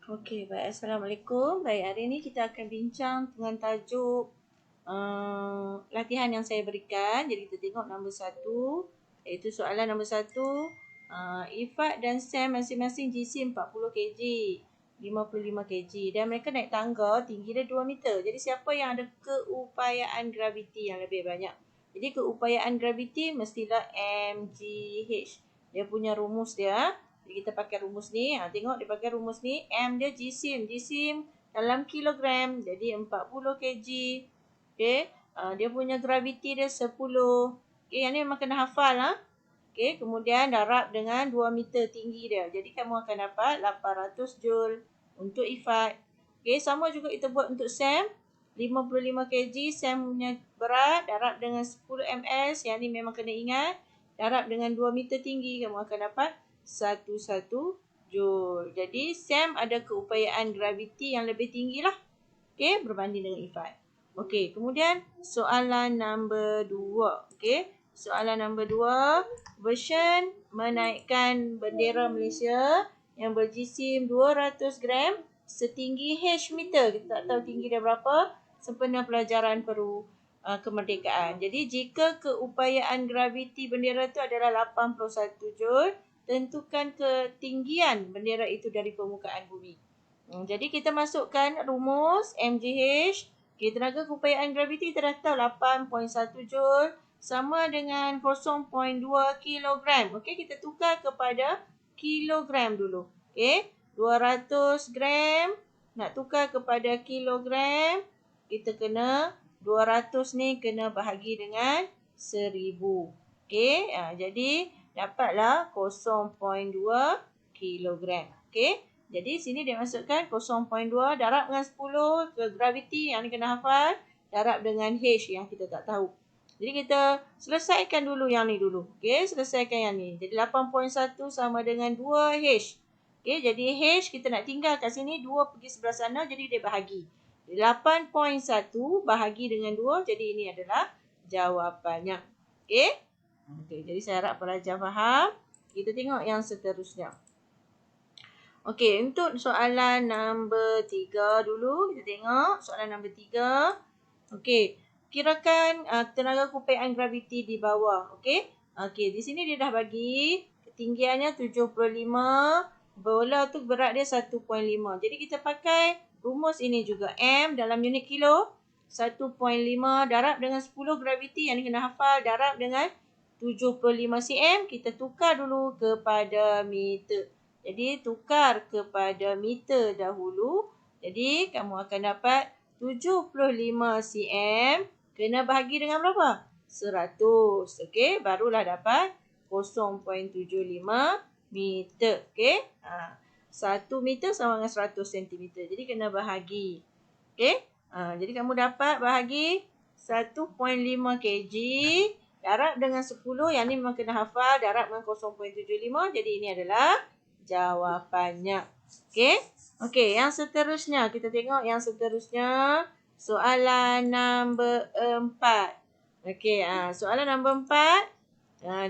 Okey, baik. Assalamualaikum. Baik, hari ini kita akan bincang dengan tajuk latihan yang saya berikan. Jadi kita tengok nombor 1, iaitu soalan nombor 1. Ifat dan Sam masing-masing GC 40 kg, 55 kg. Dan mereka naik tangga, tinggi dia 2 meter. Jadi siapa yang ada keupayaan graviti yang lebih banyak? Jadi keupayaan graviti mestilah mgh. Dia punya rumus dia. Jadi kita pakai rumus ni. Tengok dia pakai rumus ni. M dia jisim. Jisim dalam kilogram. Jadi 40 kg. Okey. Dia punya graviti dia 10. Okey, yang ni memang kena hafal. Okey, kemudian darab dengan 2 meter tinggi dia. Jadi kamu akan dapat 800 Joule untuk Ifat. Okey, sama juga kita buat untuk Sam. 55 kg Sam punya berat. Darab dengan 10 ms. Yang ni memang kena ingat. Darab dengan 2 meter tinggi. Kamu akan dapat 1 Joule. Jadi Sam ada keupayaan graviti yang lebih tinggi lah. Okey, berbanding dengan Ifat. Okey, kemudian soalan nombor 2. Okey, soalan nombor 2. Version menaikkan bendera Malaysia yang berjisim 200 gram setinggi H meter. Kita tak tahu tinggi dia berapa. Sempena pelajaran kemerdekaan. Jadi jika keupayaan graviti bendera itu adalah 81 Joule, tentukan ketinggian bendera itu dari permukaan bumi. Jadi kita masukkan rumus mgh. Okay, tenaga keupayaan graviti kita dah tahu 8.1 Joule sama dengan 0.2 kilogram. Okey, kita tukar kepada kilogram dulu. Okey, 200 gram nak tukar kepada kilogram, kita kena 200 ni kena bahagi dengan 1000. Okey, jadi dapatlah 0.2 kilogram. Okey, jadi sini dia masukkan 0.2 darab dengan 10 ke graviti yang ni kena hafal, darab dengan H yang kita tak tahu. Jadi kita selesaikan dulu yang ni dulu. Okey, selesaikan yang ni. Jadi 8.1 sama dengan 2H. Okey, jadi H kita nak tinggal kat sini, 2 pergi sebelah sana, jadi dia bahagi. 8.1 bahagi dengan 2, jadi ini adalah jawapannya. Okey? Okey, jadi saya harap pelajar faham. Kita tengok yang seterusnya. Okey, untuk soalan nombor 3 dulu. Kita tengok soalan nombor 3. Okey, kirakan tenaga keupayaan graviti di bawah. Okey. Okey, di sini dia dah bagi ketinggiannya 75, bola tu berat dia 1.5. Jadi kita pakai rumus ini juga. M dalam unit kilo, 1.5 darab dengan 10 graviti yang ni kena hafal, darab dengan 75 cm. Kita tukar dulu kepada meter. Jadi tukar kepada meter dahulu. Jadi kamu akan dapat 75 cm kena bahagi dengan berapa? 100. Okey, barulah dapat 0.75 meter. Okey. 1 meter sama dengan 100 cm. Jadi kena bahagi. Okey. Jadi kamu dapat bahagi 1.5 kg darab dengan 10. Yang ni memang kena hafal, darab dengan 0.75. Jadi ini adalah jawapannya. Okey. Okey, yang seterusnya. Kita tengok yang seterusnya. Soalan nombor 4. Okey, soalan nombor 4.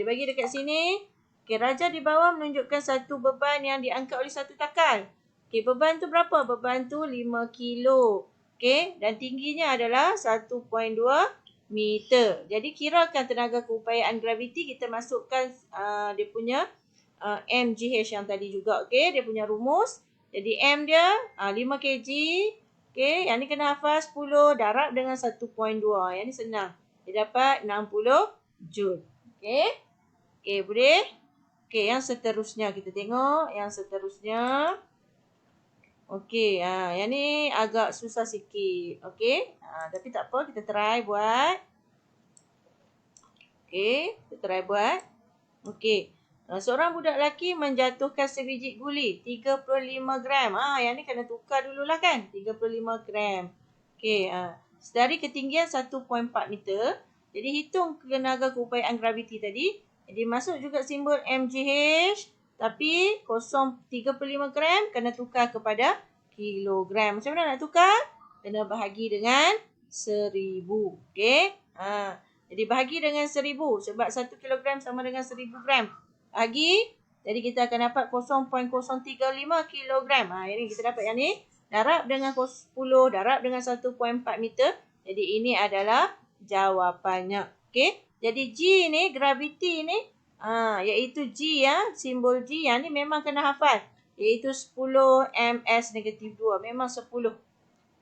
Dia bagi dekat sini. Okey, raja di bawah menunjukkan satu beban yang diangkat oleh satu takal. Okey, beban tu berapa? Beban tu 5 kilo. Okey, dan tingginya adalah 1.2 meter. Jadi kirakan tenaga keupayaan graviti, kita masukkan dia punya mgh yang tadi juga. Okey, dia punya rumus. Jadi M dia 5 kg. Okey, yang ni kena hafal 10 darab dengan 1.2. Yang ni senang. Dia dapat 60 Joule. Okey. Okey, boleh? Okey, yang seterusnya kita tengok. Yang seterusnya. Okey, yang ni agak susah sikit. Okey. Tapi tak apa, kita try buat. Okey, kita try buat. Okey. Seorang budak lelaki menjatuhkan sebiji guli 35 gram. Yang ni kena tukar dululah kan. 35 gram. Okey. Dari ketinggian 1.4 meter. Jadi hitung tenaga keupayaan graviti tadi. Jadi masuk juga simbol mgh. Tapi 35 gram kena tukar kepada kilogram. Macam mana nak tukar? Kena bahagi dengan 1000. Okey. Jadi bahagi dengan 1000. Sebab 1 kilogram sama dengan 1000 gram. Bahagi Jadi kita akan dapat 0.035 kilogram. Ini kita dapat yang ni. Darab dengan 10, darab dengan 1.4 meter. Jadi ini adalah jawapannya. Okey. Jadi G ni, graviti ni, iaitu G ya, simbol G yang ni memang kena hafal. Iaitu 10 ms-2. Memang 10.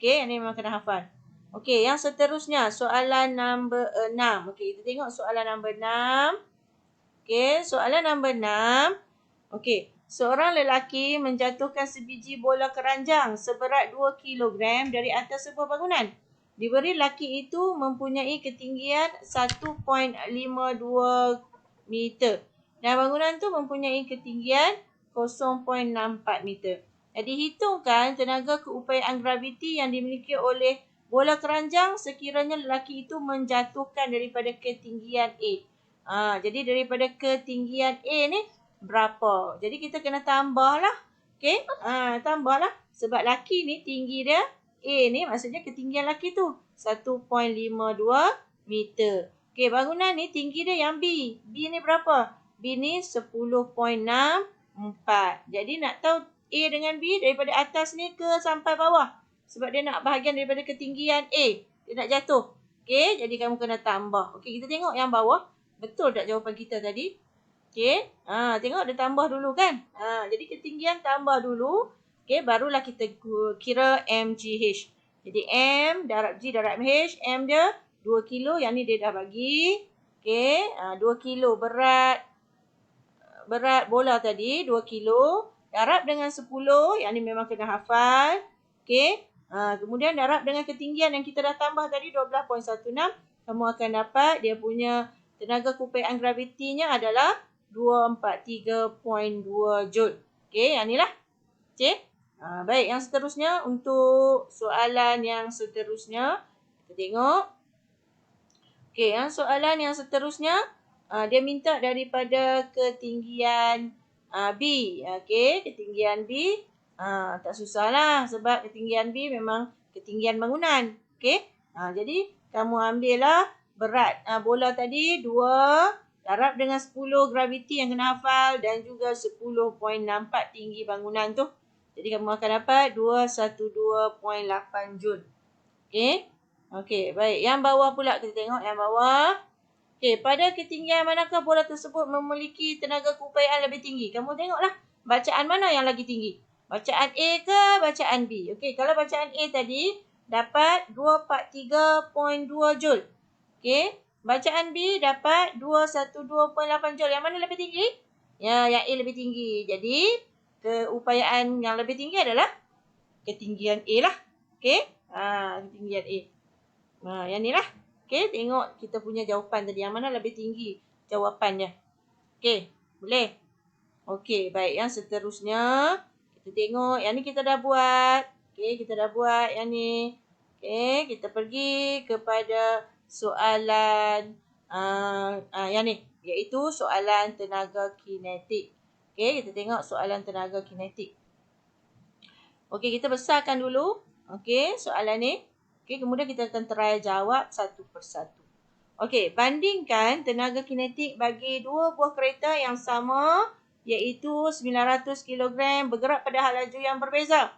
Okey, yang ni memang kena hafal. Okey, yang seterusnya soalan nombor 6. Okey, kita tengok soalan nombor 6. Okey, soalan nombor 6. Okey, seorang lelaki menjatuhkan sebiji bola keranjang seberat 2 kilogram dari atas sebuah bangunan. Diberi lelaki itu mempunyai ketinggian 1.52 meter. Dan bangunan tu mempunyai ketinggian 0.64 meter. Jadi hitungkan tenaga keupayaan graviti yang dimiliki oleh bola keranjang sekiranya lelaki itu menjatuhkan daripada ketinggian A. Jadi daripada ketinggian A ni berapa? Jadi kita kena tambah lah. Okey? Tambah lah. Sebab lelaki ni tinggi dia A ni maksudnya ketinggian lelaki tu 1.52 meter. Okey, bangunan ni tinggi dia yang B. B ni berapa? B ni 10.64. Jadi nak tahu A dengan B daripada atas ni ke sampai bawah. Sebab dia nak bahagian daripada ketinggian A. Dia nak jatuh. Okey, jadi kamu kena tambah. Okey, kita tengok yang bawah. Betul tak jawapan kita tadi? Okey, tengok dia tambah dulu kan. Jadi ketinggian tambah dulu. Okey, barulah kita kira MGH. Jadi M darab G darab H. M dia 2 kilo. Yang ni dia dah bagi. Okey, 2 kilo berat bola tadi 2 kilo. Darab dengan 10. Yang ni memang kena hafal. Okey. Kemudian darab dengan ketinggian yang kita dah tambah tadi 12.16. Kamu akan dapat dia punya tenaga keupayaan gravitinya adalah 243.2 Joule. Okey, yang ni lah. Okey. Baik, yang seterusnya untuk soalan yang seterusnya. Kita tengok. Okey, yang soalan yang seterusnya. Dia minta daripada ketinggian B. Okey, ketinggian B. Tak susahlah sebab ketinggian B memang ketinggian bangunan. Okey. Jadi kamu ambillah berat bola tadi 2 darab dengan 10 graviti yang kena hafal dan juga 10.64 tinggi bangunan tu. Jadi kamu akan dapat 212.8 Joule. Okey. Okey, baik. Yang bawah pula kita tengok yang bawah. Okey, pada ketinggian manakah bola tersebut memiliki tenaga keupayaan lebih tinggi? Kamu tengoklah bacaan mana yang lagi tinggi. Bacaan A ke bacaan B? Okey, kalau bacaan A tadi dapat 243.2 Joule. Okey, bacaan B dapat 212.8 Joule. Yang mana lebih tinggi? Ya, yang A lebih tinggi. Jadi, keupayaan yang lebih tinggi adalah ketinggian A lah. Okey, ketinggian A. Yang ni lah. Okey, tengok kita punya jawapan tadi. Yang mana lebih tinggi jawapannya. Okey, boleh? Okey, baik. Yang seterusnya, kita tengok. Yang ni kita dah buat. Okey, kita dah buat yang ni. Okey, kita pergi kepada soalan yang ni. Iaitu soalan tenaga kinetik. Okey, kita tengok soalan tenaga kinetik. Okey, kita besarkan dulu. Okey, soalan ni. Okey, kemudian kita akan try jawab satu persatu. Okey, bandingkan tenaga kinetik bagi dua buah kereta yang sama iaitu 900 kg bergerak pada hal laju yang berbeza.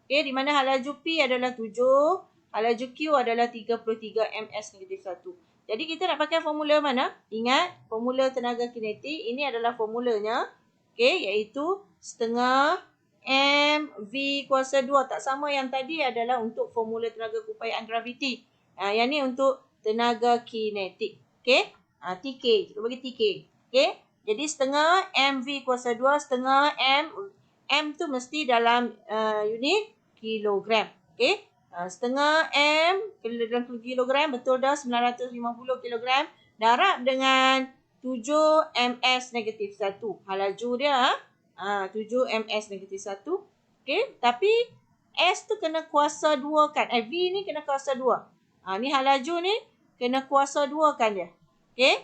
Okey, di mana hal laju P adalah 7, hal laju Q adalah 33 ms-1. Jadi kita nak pakai formula mana? Ingat, formula tenaga kinetik ini adalah formulanya. Okey, iaitu setengah mv kuasa 2. Tak sama yang tadi adalah untuk formula tenaga keupayaan graviti. Yang ni untuk tenaga kinetik. Okey? TK. Kita bagi TK. Okey? Jadi setengah mv kuasa 2, setengah m tu mesti dalam unit kilogram. Okey? Setengah m dalam kilogram, betul dah 950 kilogram. Darab dengan 7 ms-1. Hal laju dia 7 ms-1. Okey, tapi S tu kena kuasa 2 kan. V ni kena kuasa 2. Ni hal laju ni kena kuasa 2 kan dia. Okey?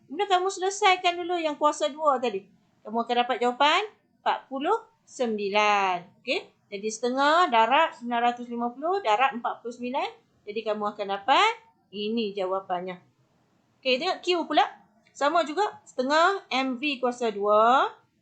Kemudian kamu selesaikan dulu yang kuasa 2 tadi. Kamu akan dapat jawapan 49. Okey? Jadi setengah darab 950 darab 49. Jadi kamu akan dapat ini jawapannya. Okey, tengok Q pula. Sama juga setengah mv kuasa 2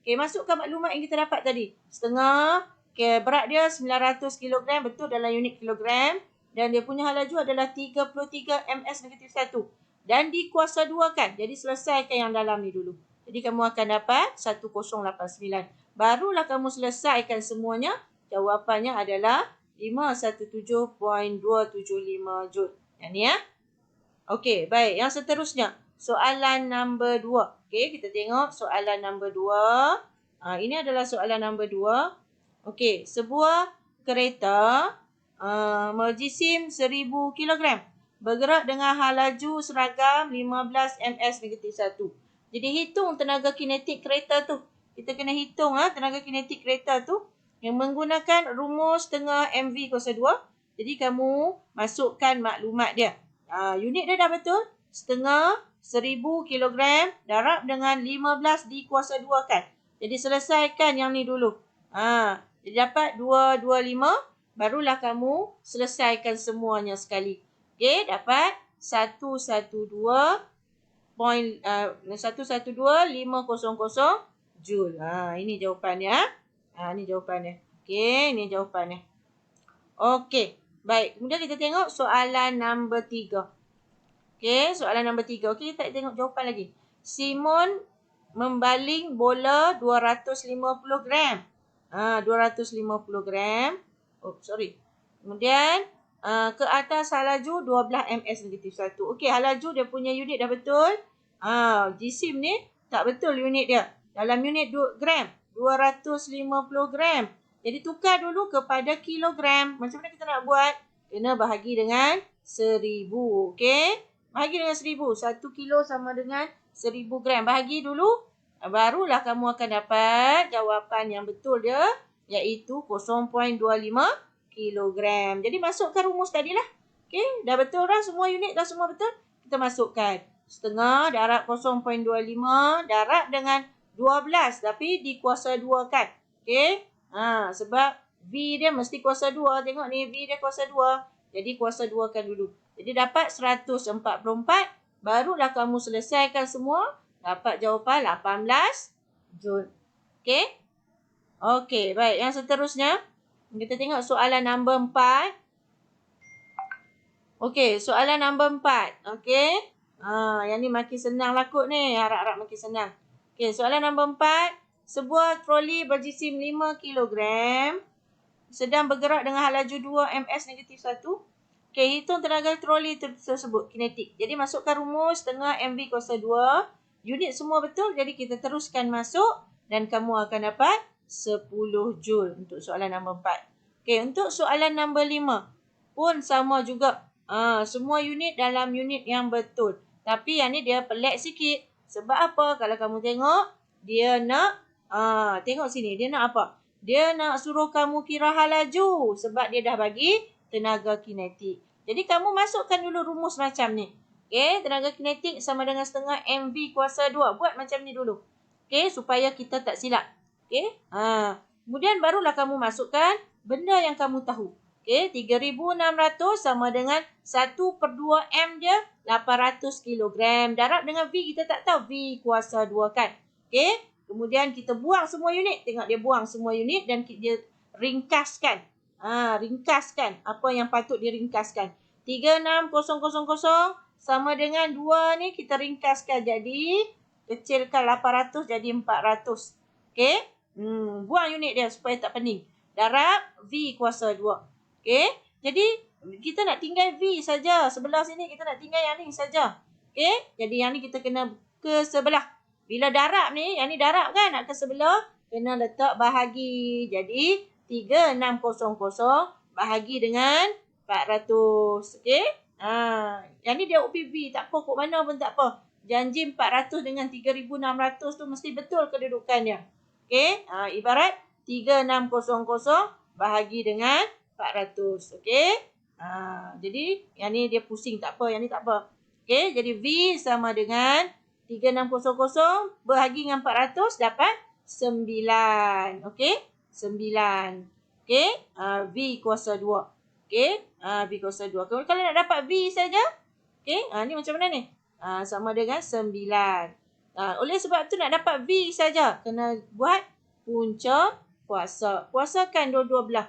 Okey, masukkan maklumat yang kita dapat tadi. Setengah, okey, berat dia 900 kilogram, betul dalam unit kilogram. Dan dia punya halaju adalah 33 ms-1. Dan dikuasa 2 kan. Jadi selesaikan yang dalam ni dulu. Jadi kamu akan dapat 1089. Barulah kamu selesaikan semuanya. Jawapannya adalah 517.275 Joule. Yang ni ya. Okey, baik. Yang seterusnya. Soalan nombor 2. Okey, kita tengok soalan nombor 2. Ini adalah soalan nombor 2. Okey, sebuah kereta berjisim 1000 kilogram bergerak dengan hal laju seragam 15 ms-1. Jadi hitung tenaga kinetik kereta tu. Kita kena hitung tenaga kinetik kereta tu yang menggunakan rumus setengah MV kuasa 2. Jadi kamu masukkan maklumat dia. Unit dia dah betul. Setengah 1000 kilogram darab dengan 15 dikuasa 2 kan. Jadi selesaikan yang ni dulu. Jadi dapat 225. Barulah kamu selesaikan semuanya sekali. Okey, dapat 112.500 Joule. Ini jawapannya. Ini jawapannya. Okey, ini jawapannya. Okey, baik. Kemudian kita tengok soalan nombor 3. Okey, soalan nombor 3. Okey, kita tengok jawapan lagi. Simon membaling bola 250 gram. 250 gram. Kemudian ke atas halaju 12 ms-1. Okey, halaju dia punya unit dah betul. Jisim ni tak betul unit dia. Dalam unit gram, 250 gram. Jadi tukar dulu kepada kilogram. Macam mana kita nak buat? Kena bahagi dengan 1000. Okey? Bahagi dengan 1000. 1 kilo sama dengan 1000 gram. Bahagi dulu. Barulah kamu akan dapat jawapan yang betul dia. Iaitu 0.25 kilogram. Jadi masukkan rumus tadi lah. Okey, dah betul dah semua unit dah semua betul. Kita masukkan. Setengah darab 0.25 darab dengan 12. Tapi dikuasa 2 kan. Okey. Sebab V dia mesti kuasa 2. Tengok ni V dia kuasa 2. Jadi kuasa 2 kan dulu. Jadi dapat 144. Barulah kamu selesaikan semua. Dapat jawapan 18 Joule. Okey. Okey, baik. Yang seterusnya. Kita tengok soalan nombor 4. Okey, soalan nombor 4. Okey. Yang ni makin senang lah kot ni. Harap-harap makin senang. Okey, soalan nombor 4. Sebuah troli berjisim 5 kilogram sedang bergerak dengan hal laju 2 ms-1. Okey, hitung tenaga troli tersebut, kinetik. Jadi masukkan rumus setengah MV kuasa 2. Unit semua betul, jadi kita teruskan masuk dan kamu akan dapat 10 Joule untuk soalan nombor 4. Okey, untuk soalan nombor 5 pun sama juga. Semua unit dalam unit yang betul. Tapi yang ni dia pelik sikit. Sebab apa? Kalau kamu tengok, dia nak, tengok sini, dia nak apa? Dia nak suruh kamu kira hal laju. Sebab dia dah bagi tenaga kinetik. Jadi kamu masukkan dulu rumus macam ni. Okey, tenaga kinetik sama dengan setengah MV kuasa 2. Buat macam ni dulu. Okey, supaya kita tak silap. Okey. Kemudian barulah kamu masukkan benda yang kamu tahu. Okey, 3,600 sama dengan 1/2 M dia 800 kilogram. Darab dengan V, kita tak tahu V kuasa 2 kan. Okey, kemudian kita buang semua unit. Tengok dia buang semua unit dan dia ringkaskan. Ringkaskan apa yang patut diringkaskan. 36,000 sama dengan 2 ni kita ringkaskan jadi, kecilkan 800 jadi 400. Okey, buang unit dia supaya tak pening. Darab V kuasa 2. Okey, jadi kita nak tinggal V saja. Sebelah sini kita nak tinggal yang ni saja. Okey, jadi yang ni kita kena ke sebelah. Bila darab ni, yang ni darab kan, nak ke sebelah, kena letak bahagi. Jadi 3600 bahagi dengan 400. Okey, yang ni dia OPV, tak apa, kok mana pun tak apa. Janji 400 dengan 3,600 tu mesti betul kedudukannya. Okey, ibarat 3600 bahagi dengan 400. Okey. Jadi yang ni dia pusing, tak apa, yang ni tak apa. Okey, jadi V sama dengan 3600 bahagi dengan 400 dapat 9. Okey, 9. Okey, V kuasa 2. Okey, V kuasa 2. Kalau nak dapat V saja, okey, ni macam mana ni? Sama dengan 9. Oleh sebab tu nak dapat V saja kena buat punca kuasa. Kuasakan dua-dua belah.